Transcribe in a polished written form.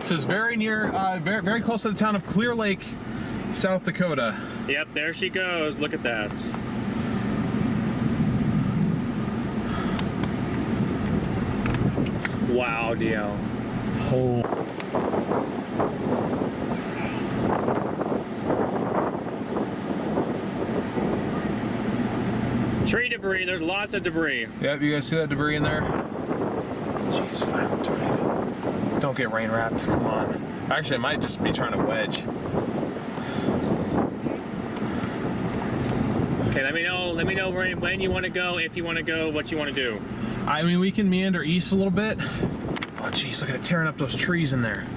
says very near, very close to the town of Clear Lake, South Dakota. Yep, there she goes. Look at that. Wow, DL. Oh. Tree debris, there's lots of debris. Yep, you guys see that debris in there? Jeez, violent tornado. Don't get rain wrapped, come on. Actually, I might just be trying to wedge. Okay, let me know when you want to go, if you want to go, what you want to do. I mean, we can meander east a little bit. Oh, jeez, look at it tearing up those trees in there.